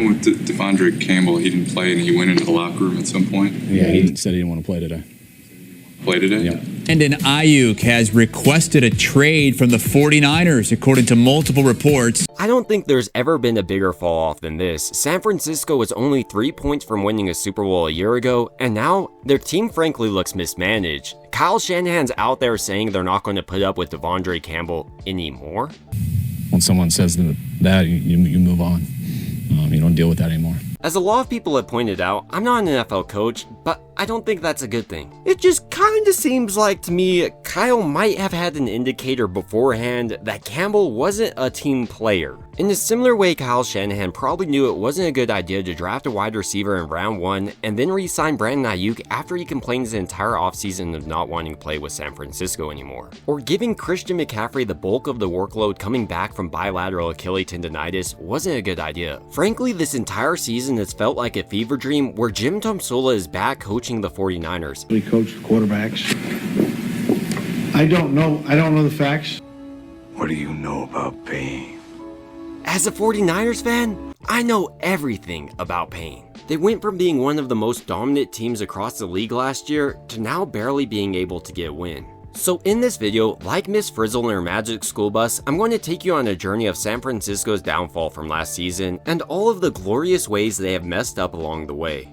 With Devondre Campbell, he didn't play and he went into the locker room at some point. Yeah, he said he didn't want to play today. Play today? Yeah. Brandon Aiyuk has requested a trade from the 49ers, according to multiple reports. I don't think there's ever been a bigger fall off than this. San Francisco was only 3 points from winning a Super Bowl a year ago, and now their team frankly looks mismanaged. Kyle Shanahan's out there saying they're not going to put up with Devondre Campbell anymore. When someone says that, you move on. You don't deal with that anymore. As a lot of people have pointed out, I'm not an NFL coach, but I don't think that's a good thing. It just kinda seems like to me, Kyle might have had an indicator beforehand that Campbell wasn't a team player. In a similar way, Kyle Shanahan probably knew it wasn't a good idea to draft a wide receiver in round 1 and then re-sign Brandon Aiyuk after he complained his entire offseason of not wanting to play with San Francisco anymore. Or giving Christian McCaffrey the bulk of the workload coming back from bilateral Achilles tendonitis wasn't a good idea. Frankly, this entire season has felt like a fever dream where Jim Tomsula is back coaching the 49ers. We coach quarterbacks. I don't know the facts. What do you know about pain? As a 49ers fan, I know everything about pain. They went from being one of the most dominant teams across the league last year to now barely being able to get a win. So in this video, like Miss Frizzle and her magic school bus, I'm going to take you on a journey of San Francisco's downfall from last season and all of the glorious ways they have messed up along the way.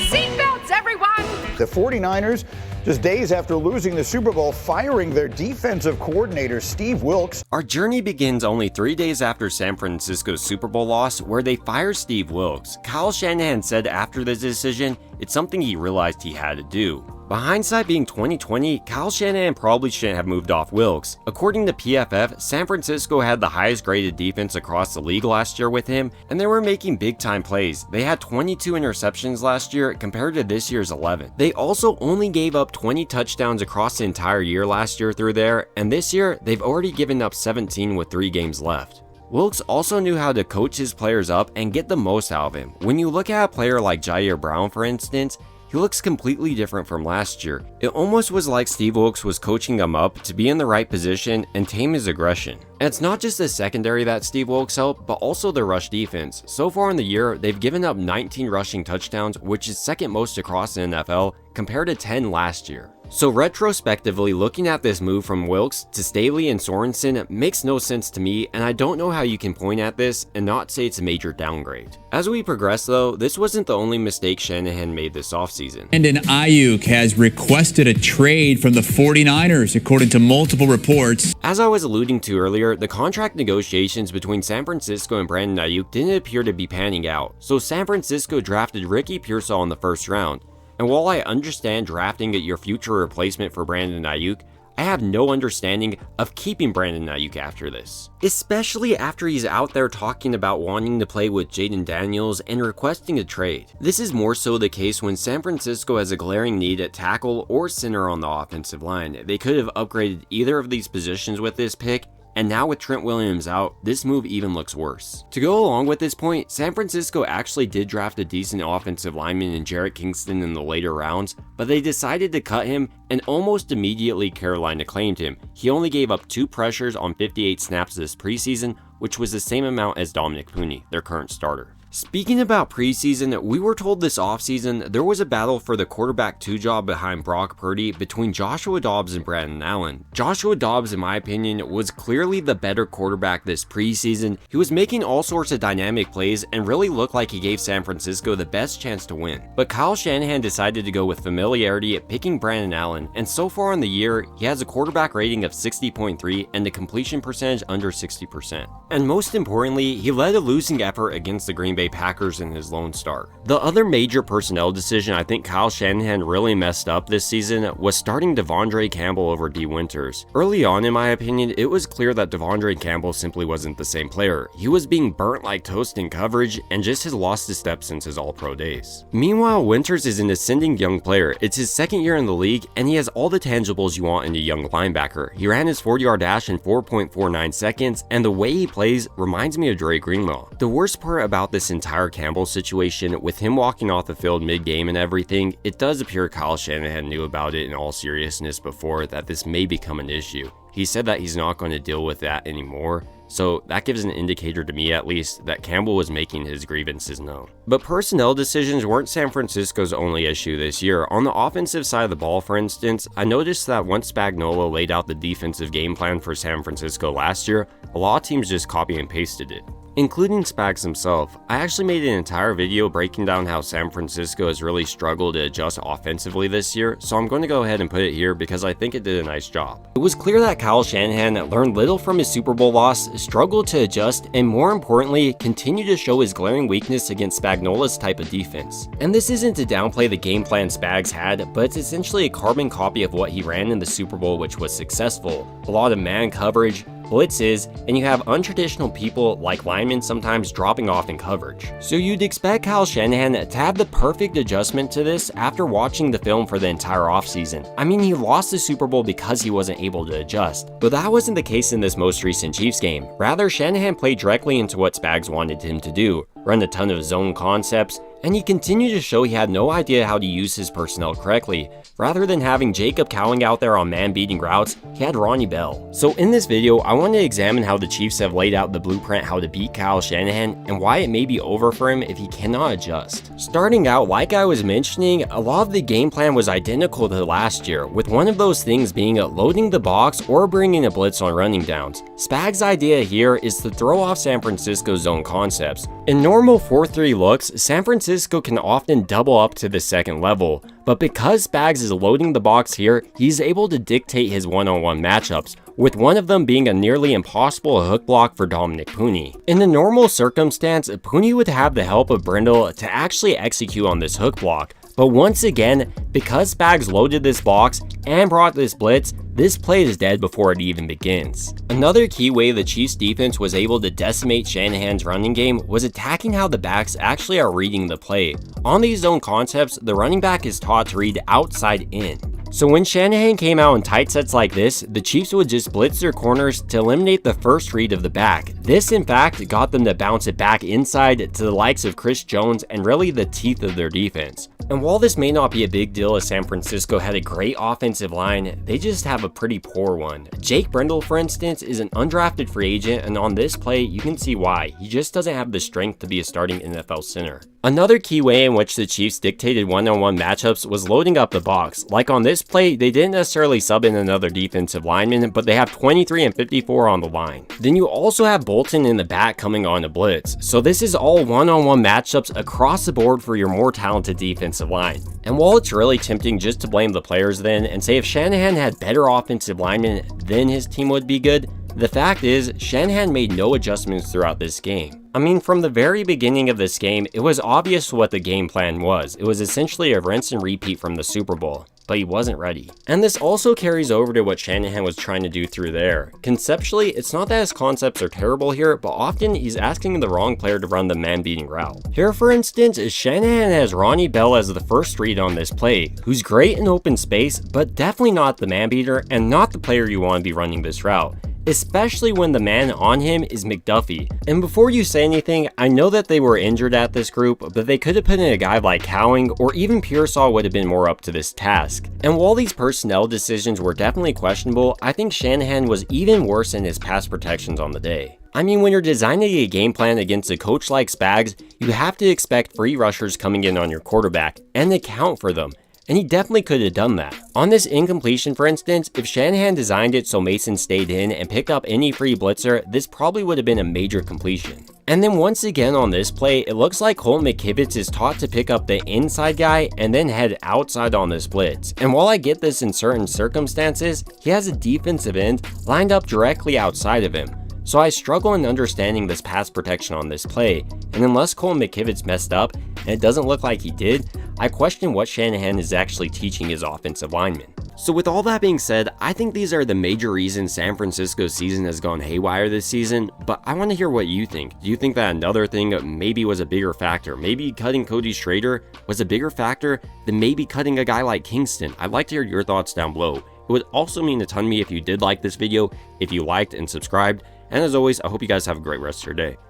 Seatbelts, everyone! The 49ers, just days after losing the Super Bowl, firing their defensive coordinator, Steve Wilks. Our journey begins only 3 days after San Francisco's Super Bowl loss, where they fired Steve Wilks. Kyle Shanahan said after the decision, it's something he realized he had to do. By hindsight being 2020, Kyle Shanahan probably shouldn't have moved off Wilks. According to PFF, San Francisco had the highest graded defense across the league last year with him, and they were making big time plays. They had 22 interceptions last year compared to this year's 11. They also only gave up 20 touchdowns across the entire year last year through there, and this year they've already given up 17 with 3 games left. Wilks also knew how to coach his players up and get the most out of him. When you look at a player like Jair Brown, for instance, he looks completely different from last year. It almost was like Steve Wilks was coaching him up to be in the right position and tame his aggression. And it's not just the secondary that Steve Wilks helped, but also the rush defense. So far in the year, they've given up 19 rushing touchdowns, which is second most across the NFL, compared to 10 last year. So retrospectively, looking at this move from Wilks to Staley and Sorensen makes no sense to me, and I don't know how you can point at this and not say it's a major downgrade. As we progress though, this wasn't the only mistake Shanahan made this offseason. Brandon Aiyuk has requested a trade from the 49ers, according to multiple reports. As I was alluding to earlier, the contract negotiations between San Francisco and Brandon Aiyuk didn't appear to be panning out, so San Francisco drafted Ricky Pearsall in the first round. And while I understand drafting your future replacement for Brandon Aiyuk, I have no understanding of keeping Brandon Aiyuk after this. Especially after he's out there talking about wanting to play with Jaden Daniels and requesting a trade. This is more so the case when San Francisco has a glaring need at tackle or center on the offensive line. They could have upgraded either of these positions with this pick, and now with Trent Williams out, this move even looks worse. To go along with this point, San Francisco actually did draft a decent offensive lineman in Jarrett Kingston in the later rounds, but they decided to cut him, and almost immediately Carolina claimed him. He only gave up 2 pressures on 58 snaps this preseason, which was the same amount as Dominic Puni, their current starter. Speaking about preseason, we were told this offseason there was a battle for the quarterback 2 job behind Brock Purdy between Joshua Dobbs and Brandon Allen. Joshua Dobbs, in my opinion, was clearly the better quarterback this preseason. He was making all sorts of dynamic plays and really looked like he gave San Francisco the best chance to win. But Kyle Shanahan decided to go with familiarity at picking Brandon Allen, and so far in the year, he has a quarterback rating of 60.3 and a completion percentage under 60%. And most importantly, he led a losing effort against the Green Bay Packers in his lone start. The other major personnel decision I think Kyle Shanahan really messed up this season was starting Devondre Campbell over D. Winters. Early on, in my opinion, it was clear that Devondre Campbell simply wasn't the same player. He was being burnt like toast in coverage and just has lost his step since his All-Pro days. Meanwhile, Winters is an ascending young player. It's his second year in the league, and he has all the tangibles you want in a young linebacker. He ran his 40-yard dash in 4.49 seconds, and the way he plays reminds me of Dre Greenlaw. The worst part about this entire Campbell situation, with him walking off the field mid-game and everything, it does appear Kyle Shanahan knew about it in all seriousness before that this may become an issue. He said that he's not going to deal with that anymore, so that gives an indicator to me at least that Campbell was making his grievances known. But personnel decisions weren't San Francisco's only issue this year. On the offensive side of the ball, for instance, I noticed that once Spagnuolo laid out the defensive game plan for San Francisco last year, a lot of teams just copy and pasted it, including Spags himself. I actually made an entire video breaking down how San Francisco has really struggled to adjust offensively this year, so I'm going to go ahead and put it here because I think it did a nice job. It was clear that Kyle Shanahan learned little from his Super Bowl loss, struggled to adjust, and more importantly, continued to show his glaring weakness against Spagnuolo's type of defense. And this isn't to downplay the game plan Spags had, but it's essentially a carbon copy of what he ran in the Super Bowl, which was successful. A lot of man coverage, blitzes, and you have untraditional people like linemen sometimes dropping off in coverage. So you'd expect Kyle Shanahan to have the perfect adjustment to this after watching the film for the entire offseason. I mean, he lost the Super Bowl because he wasn't able to adjust, but that wasn't the case in this most recent Chiefs game. Rather, Shanahan played directly into what Spags wanted him to do, run a ton of zone concepts, and he continued to show he had no idea how to use his personnel correctly. Rather than having Jacob Cowing out there on man-beating routes, he had Ronnie Bell. So in this video, I want to examine how the Chiefs have laid out the blueprint how to beat Kyle Shanahan and why it may be over for him if he cannot adjust. Starting out, like I was mentioning, a lot of the game plan was identical to last year, with one of those things being loading the box or bringing a blitz on running downs. Spags' idea here is to throw off San Francisco's zone concepts. In normal 4-3 looks, San Francisco can often double up to the second level, but because Spags is loading the box here, he's able to dictate his one-on-one matchups, with one of them being a nearly impossible hook block for Dominic Puni. In the normal circumstance, Puni would have the help of Brindle to actually execute on this hook block, but once again, because Spags loaded this box and brought this blitz, this play is dead before it even begins. Another key way the Chiefs defense was able to decimate Shanahan's running game was attacking how the backs actually are reading the play. On these zone concepts, the running back is taught to read outside in. So when Shanahan came out in tight sets like this, the Chiefs would just blitz their corners to eliminate the first read of the back. This in fact got them to bounce it back inside to the likes of Chris Jones and really the teeth of their defense. And while this may not be a big deal as San Francisco had a great offensive line, they just have a pretty poor one. Jake Brindle, for instance, is an undrafted free agent, and on this play, you can see why. He just doesn't have the strength to be a starting NFL center. Another key way in which the Chiefs dictated one-on-one matchups was loading up the box. Like on this play, they didn't necessarily sub in another defensive lineman, but they have 23 and 54 on the line. Then you also have Bolton in the back coming on a blitz. So this is all one-on-one matchups across the board for your more talented defensive line. And while it's really tempting just to blame the players then and say if Shanahan had better offensive linemen, then his team would be good, the fact is, Shanahan made no adjustments throughout this game. I mean, from the very beginning of this game, it was obvious what the game plan was. It was essentially a rinse and repeat from the Super Bowl, but he wasn't ready. And this also carries over to what Shanahan was trying to do through there. Conceptually, it's not that his concepts are terrible here, but often he's asking the wrong player to run the man-beating route. Here, for instance, Shanahan has Ronnie Bell as the first read on this play, who's great in open space, but definitely not the man-beater and not the player you want to be running this route, especially when the man on him is McDuffie. And before you say anything, I know that they were injured at this group, but they could have put in a guy like Cowing, or even Pearsall would have been more up to this task. And while these personnel decisions were definitely questionable, I think Shanahan was even worse in his pass protections on the day. I mean, when you're designing a game plan against a coach like Spags, you have to expect free rushers coming in on your quarterback, and account for them. And he definitely could have done that. On this incompletion, for instance, if Shanahan designed it so Mason stayed in and picked up any free blitzer, this probably would have been a major completion. And then once again on this play, it looks like Colt McKivitz is taught to pick up the inside guy and then head outside on this blitz. And while I get this in certain circumstances, he has a defensive end lined up directly outside of him. So I struggle in understanding this pass protection on this play, and unless Colt McKivitz messed up, and it doesn't look like he did, I question what Shanahan is actually teaching his offensive linemen. So with all that being said, I think these are the major reasons San Francisco's season has gone haywire this season, but I want to hear what you think. Do you think that another thing maybe was a bigger factor? Maybe cutting Cody Schrader was a bigger factor than maybe cutting a guy like Kingston? I'd like to hear your thoughts down below. It would also mean a ton to me if you did like this video, if you liked and subscribed, and as always, I hope you guys have a great rest of your day.